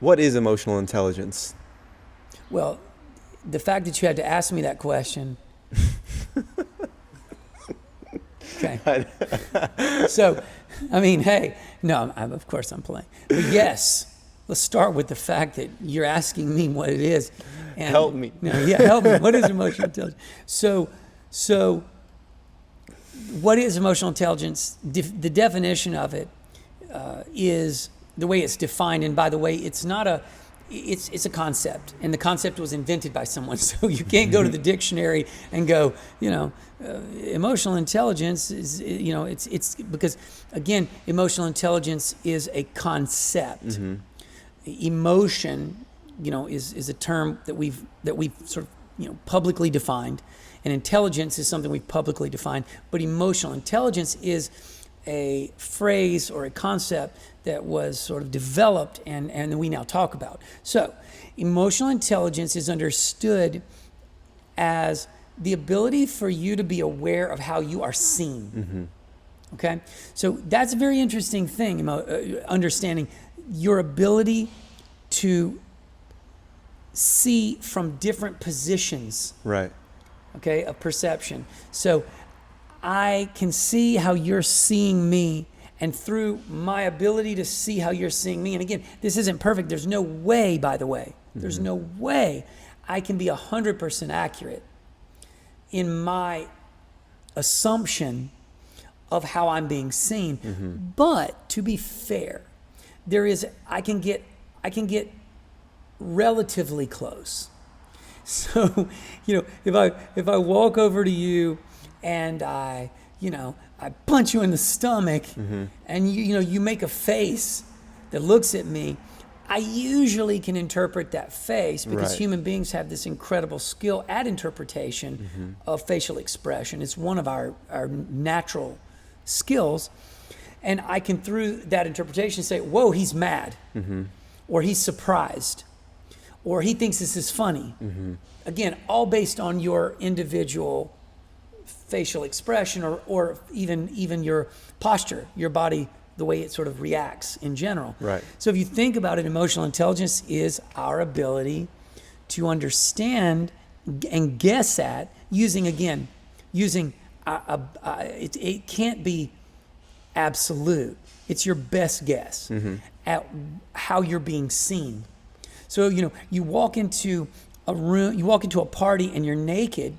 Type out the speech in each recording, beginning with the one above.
What is emotional intelligence? Well, the fact that you had to ask me that question. Okay. So, I mean, hey, no, of course I'm playing. But yes, let's start with the fact that you're asking me what it is. And, help me. No, yeah, help me. What is emotional intelligence? So what is emotional intelligence? The definition of it is the way it's defined. And by the way, it's not it's a concept, and the concept was invented by someone. So you can't go to the dictionary and go, emotional intelligence is, it's because, again, emotional intelligence is a concept. Mm-hmm. Emotion, is a term that we've sort of, publicly defined, and intelligence is something we've publicly defined. But emotional intelligence is a phrase or a concept that was sort of developed and we now talk about. So emotional intelligence is understood as the ability for you to be aware of how you are seen. Mm-hmm. Okay? So that's a very interesting thing, understanding your ability to see from different positions. Right. Okay, of perception. So I can see how you're seeing me, and through my ability to see how you're seeing me, and again, this isn't perfect. There's no way, by the way, there's no way I can be 100% accurate in my assumption of how I'm being seen. Mm-hmm. But to be fair, I can get relatively close. So, if I walk over to you and I punch you in the stomach, mm-hmm. and you make a face that looks at me, I usually can interpret that face because right. human beings have this incredible skill at interpretation mm-hmm. of facial expression. It's one of our natural skills. And I can, through that interpretation, say, whoa, he's mad, mm-hmm. or he's surprised, or he thinks this is funny. Mm-hmm. Again, all based on your individual facial expression or even your posture, your body, the way it sort of reacts in general. Right. So if you think about it, emotional intelligence is our ability to understand and guess at using it can't be absolute. It's your best guess mm-hmm. at how you're being seen. So, you walk into a room, you walk into a party and you're naked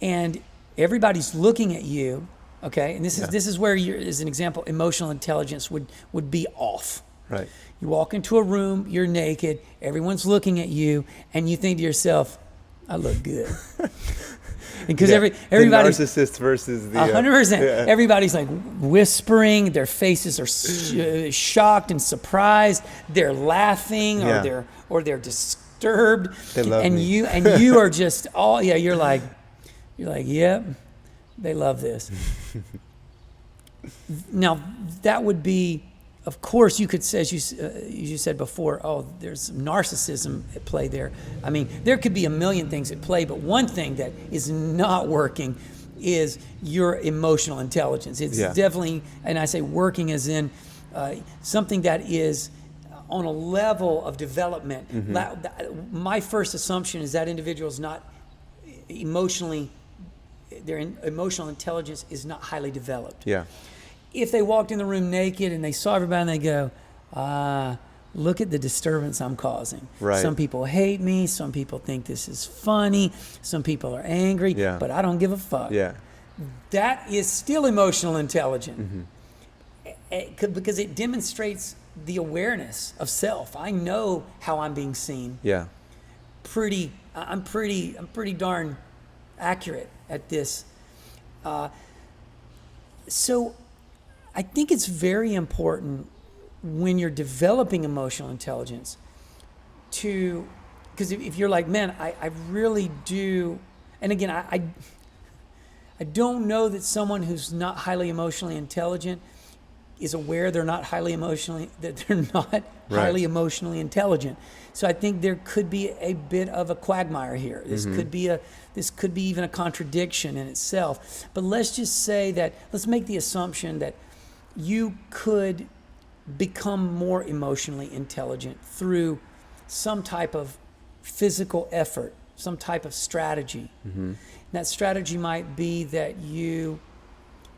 and everybody's looking at you, okay? And this is where as an example, emotional intelligence would be off. Right. You walk into a room, you're naked, everyone's looking at you, and you think to yourself, I look good. Because everybody's the narcissist versus the 100%. Everybody's like whispering. Their faces are shocked and surprised. They're laughing, or they're disturbed. They love and me. you are just all You're like, yep, they love this. Now that would be, of course, you could say, as you said before, there's some narcissism at play there. I mean, there could be a million things at play, but one thing that is not working is your emotional intelligence. It's definitely, and I say working as in something that is on a level of development. Mm-hmm. My first assumption is that individual is not their emotional intelligence is not highly developed. Yeah. If they walked in the room naked and they saw everybody and they go, look at the disturbance I'm causing. Right. Some people hate me. Some people think this is funny. Some people are angry, but I don't give a fuck. Yeah. That is still emotional intelligence because it demonstrates the awareness of self. I know how I'm being seen. Yeah. I'm pretty darn accurate at this. So I think it's very important when you're developing emotional intelligence because if you're like, man, I really do, and again, I don't know that someone who's not highly emotionally intelligent is aware they're not highly emotionally intelligent. So I think there could be a bit of a quagmire here. This could be even a contradiction in itself. But let's just say that, let's make the assumption that you could become more emotionally intelligent through some type of physical effort, some type of strategy. Mm-hmm. That strategy might be that you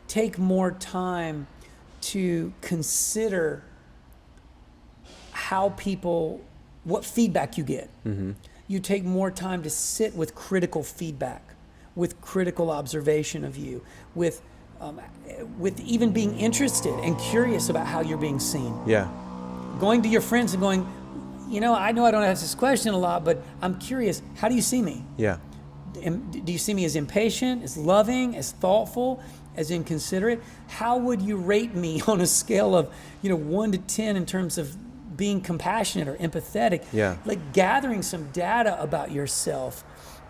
take more time to consider what feedback you get. Mm-hmm. You take more time to sit with critical feedback, with critical observation of you, with even being interested and curious about how you're being seen. Yeah. Going to your friends and going, I know I don't ask this question a lot, but I'm curious, how do you see me? Yeah. Do you see me as impatient, as loving, as thoughtful, as inconsiderate? How would you rate me on a scale of 1 to 10 in terms of being compassionate or empathetic? Yeah. Like gathering some data about yourself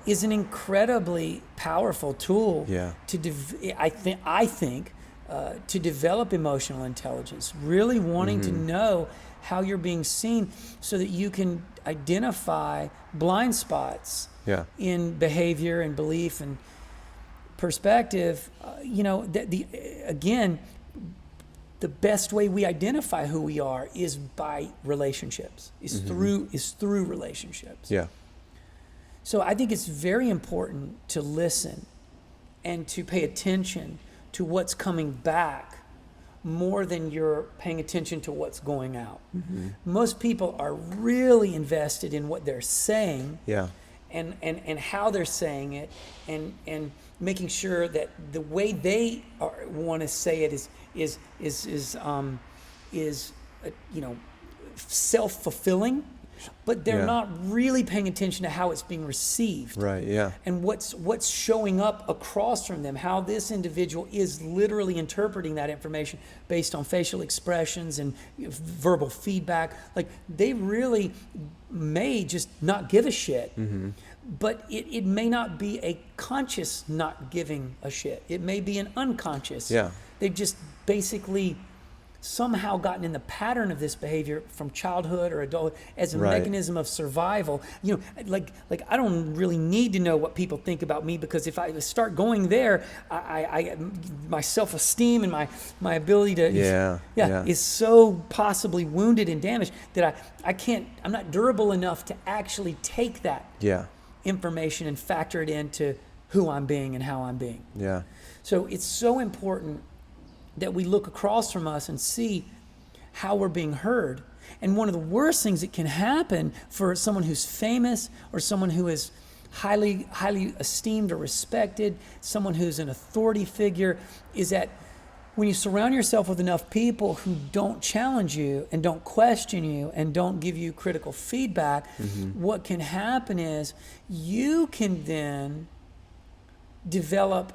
is an incredibly powerful tool. Yeah. I think to develop emotional intelligence, really wanting to know how you're being seen so that you can identify blind spots Yeah. in behavior and belief and perspective. Again, the best way we identify who we are is by relationships, is through relationships. Yeah. So I think it's very important to listen and to pay attention to what's coming back more than you're paying attention to what's going out. Mm-hmm. Most people are really invested in what they're saying. Yeah. And how they're saying it, and making sure that the way they want to say it is self-fulfilling, but they're not really paying attention to how it's being received. Right. Yeah. And what's showing up across from them, how this individual is literally interpreting that information based on facial expressions and verbal feedback. Like, they really may just not give a shit, but it may not be a conscious not giving a shit. It may be an unconscious. Yeah. They've just basically somehow gotten in the pattern of this behavior from childhood or adulthood as a mechanism of survival. Like I don't really need to know what people think about me, because if I start going there, I my self-esteem and my ability to is so possibly wounded and damaged that I'm not durable enough to actually take that information and factor it into who I'm being and how I'm being. Yeah. So it's so important that we look across from us and see how we're being heard. And one of the worst things that can happen for someone who's famous or someone who is highly esteemed or respected, someone who's an authority figure, is that when you surround yourself with enough people who don't challenge you and don't question you and don't give you critical feedback, what can happen is you can then develop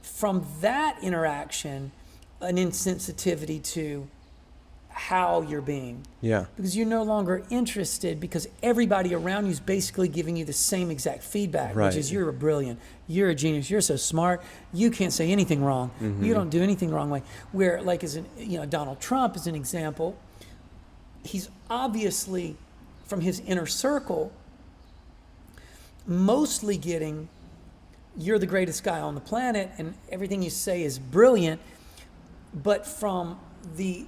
from that interaction an insensitivity to how you're being. Yeah. Because you're no longer interested, because everybody around you is basically giving you the same exact feedback, which is, you're brilliant, you're a genius, you're so smart, you can't say anything wrong, you don't do anything wrong way. Where, like, Donald Trump is an example, he's obviously, from his inner circle, mostly getting, you're the greatest guy on the planet and everything you say is brilliant. But from the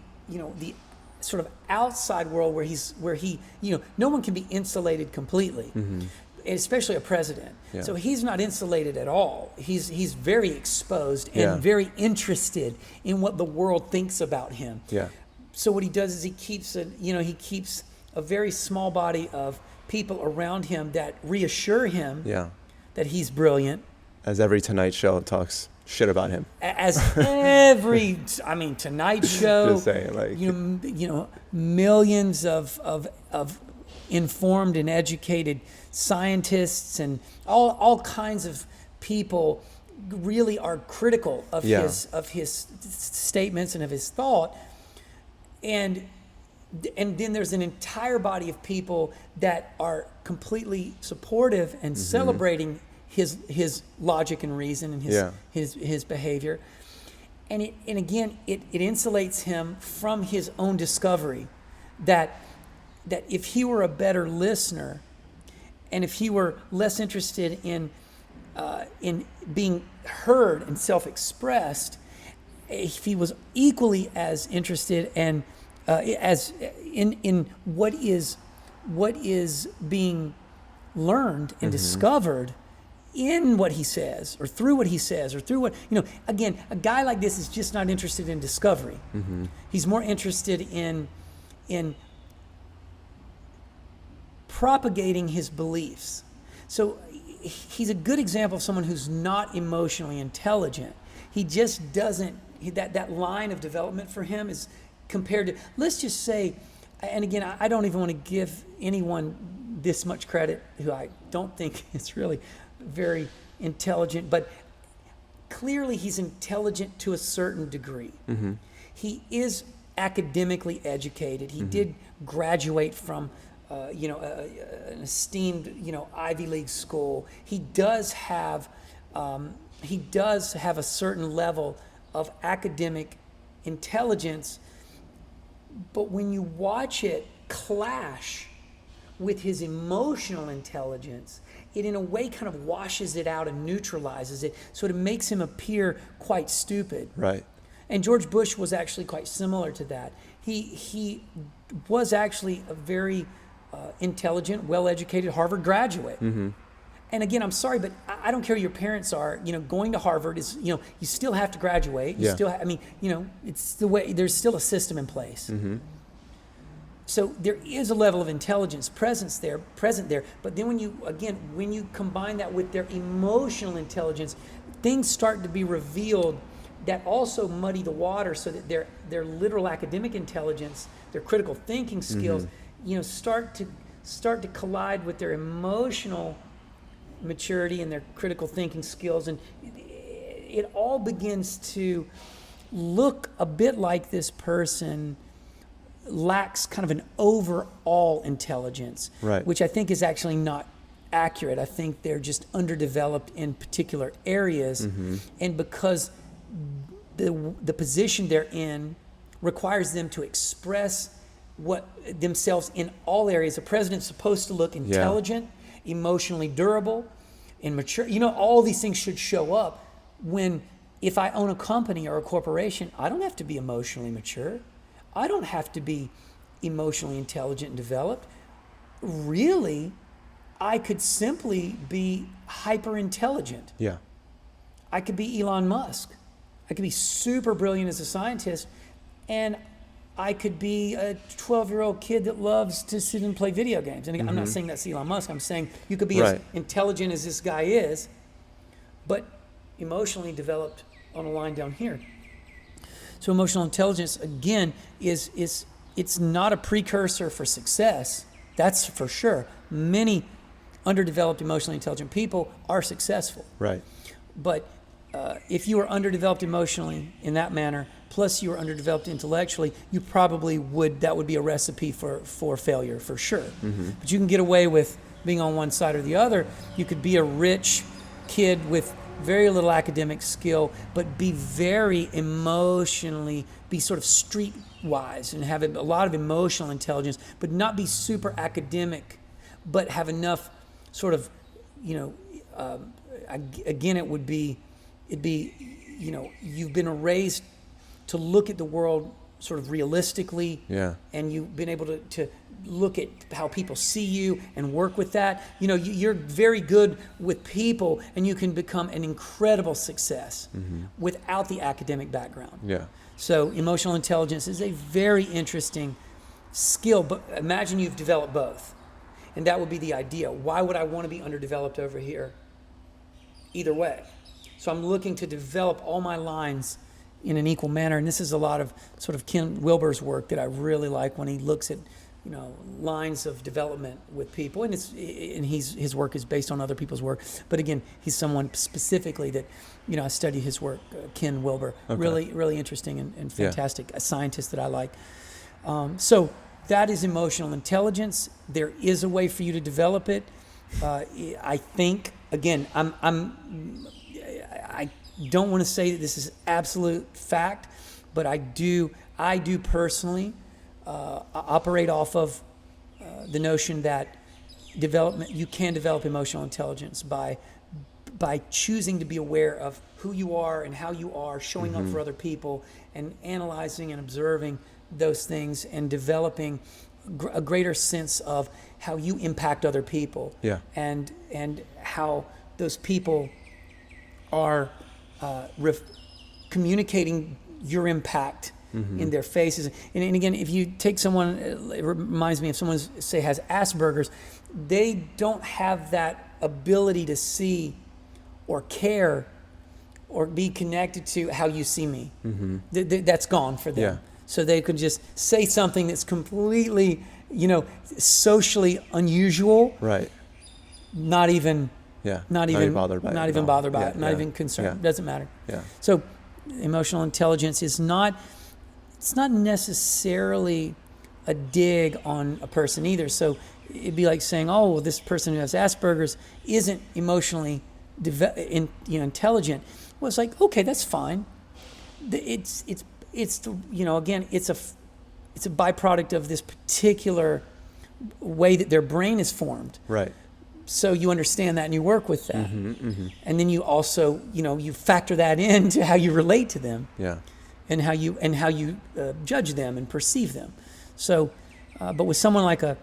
sort of outside world where he no one can be insulated completely, especially a president. Yeah. So he's not insulated at all. He's very exposed and very interested in what the world thinks about him. Yeah. So what he does is he keeps a very small body of people around him that reassure him that he's brilliant. As every Tonight Show talks shit about him. As Tonight Show, Just saying, like, millions of informed and educated scientists and all kinds of people really are critical of his statements and of his thought, and then there's an entire body of people that are completely supportive and celebrating his logic and reason and his behavior, and again it insulates him from his own discovery that if he were a better listener, and if he were less interested in being heard and self-expressed, if he was equally as interested and as in what is being learned and discovered in what he says, or through what he says, or through what, again, a guy like this is just not interested in discovery. He's more interested in propagating his beliefs. So he's a good example of someone who's not emotionally intelligent. He just doesn't, that line of development for him is compared to, let's just say, and again, I don't even want to give anyone this much credit who I don't think is really very intelligent, but clearly he's intelligent to a certain degree. He is academically educated. He did graduate from an esteemed Ivy League school. He does have a certain level of academic intelligence, but when you watch it clash with his emotional intelligence, it in a way kind of washes it out and neutralizes it, so it makes him appear quite stupid. Right. And George Bush was actually quite similar to that. He was actually a very intelligent, well-educated Harvard graduate. And again, I'm sorry, but I don't care who your parents are. Going to Harvard is, you still have to graduate. You still, it's the way. There's still a system in place. So there is a level of intelligence present there. But then when you combine that with their emotional intelligence, things start to be revealed that also muddy the water, so that their literal academic intelligence, their critical thinking skills, start to collide with their emotional maturity and their critical thinking skills, and it all begins to look a bit like this person lacks kind of an overall intelligence, right, which I think is actually not accurate. I think they're just underdeveloped in particular areas, and because the position they're in requires them to express themselves in all areas. A president's supposed to look intelligent, emotionally durable, and mature. All these things should show up. If I own a company or a corporation, I don't have to be emotionally mature. I don't have to be emotionally intelligent and developed. Really, I could simply be hyper intelligent. Yeah. I could be Elon Musk. I could be super brilliant as a scientist, and I could be a 12-year-old kid that loves to sit and play video games. And I'm not saying that's Elon Musk. I'm saying you could be as intelligent as this guy is, but emotionally developed on a line down here. So emotional intelligence, again, it's not a precursor for success. That's for sure. Many underdeveloped, emotionally intelligent people are successful. Right. But if you are underdeveloped emotionally in that manner, plus you are underdeveloped intellectually, that would be a recipe for failure, for sure. But you can get away with being on one side or the other. You could be a rich kid with very little academic skill, but be very emotionally, be sort of streetwise and have a lot of emotional intelligence, but not be super academic, but have enough sort of, again, it'd be, you've been raised to look at the world sort of realistically, and you've been able to look at how people see you and work with that. You're very good with people, and you can become an incredible success without the academic background. Yeah. So emotional intelligence is a very interesting skill, but imagine you've developed both, and that would be the idea. Why would I want to be underdeveloped over here? Either way. So I'm looking to develop all my lines in an equal manner, and this is a lot of sort of Ken Wilber's work that I really like when he looks at lines of development with people, and his work is based on other people's work. But again, he's someone specifically that I study his work, Ken Wilber. Okay. Really, really interesting and fantastic. A scientist that I like. So that is emotional intelligence. There is a way for you to develop it. I think, again, I don't want to say that this is absolute fact, but I do personally operate off of the notion that you can develop emotional intelligence by choosing to be aware of who you are and how you are, showing up for other people, and analyzing and observing those things and developing a greater sense of how you impact other people. Yeah. And how those people are communicating your impact in their faces. And again, if you take someone, it reminds me of someone who, say, has Asperger's, they don't have that ability to see or care or be connected to how you see me. That's gone for them. Yeah. So they could just say something that's completely, socially unusual. Right. Not even bothered by it. Not even bothered by Yeah, it. Not yeah, even concerned. yeah. Doesn't matter. Yeah. So emotional intelligence is not, it's not necessarily a dig on a person either. So it'd be like saying, oh, well, this person who has Asperger's isn't emotionally intelligent. Well, it's like, okay, that's fine. It's the, again, it's a byproduct of this particular way that their brain is formed. Right. So you understand that and you work with that. And then you also, you factor that into how you relate to them. Yeah. And how you judge them and perceive them. So, but with someone like a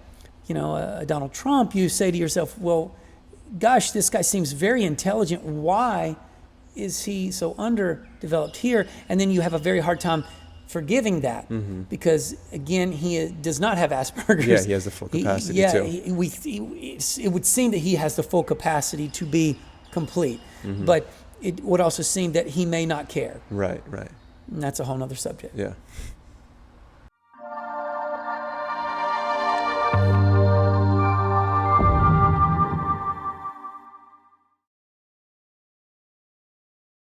Donald Trump, you say to yourself, well, gosh, this guy seems very intelligent. Why is he so underdeveloped here? And then you have a very hard time forgiving that because, again, he does not have Asperger's. Yeah, he has the full capacity too. It would seem that he has the full capacity to be complete, but it would also seem that he may not care. Right, right. And that's a whole nother subject. Yeah.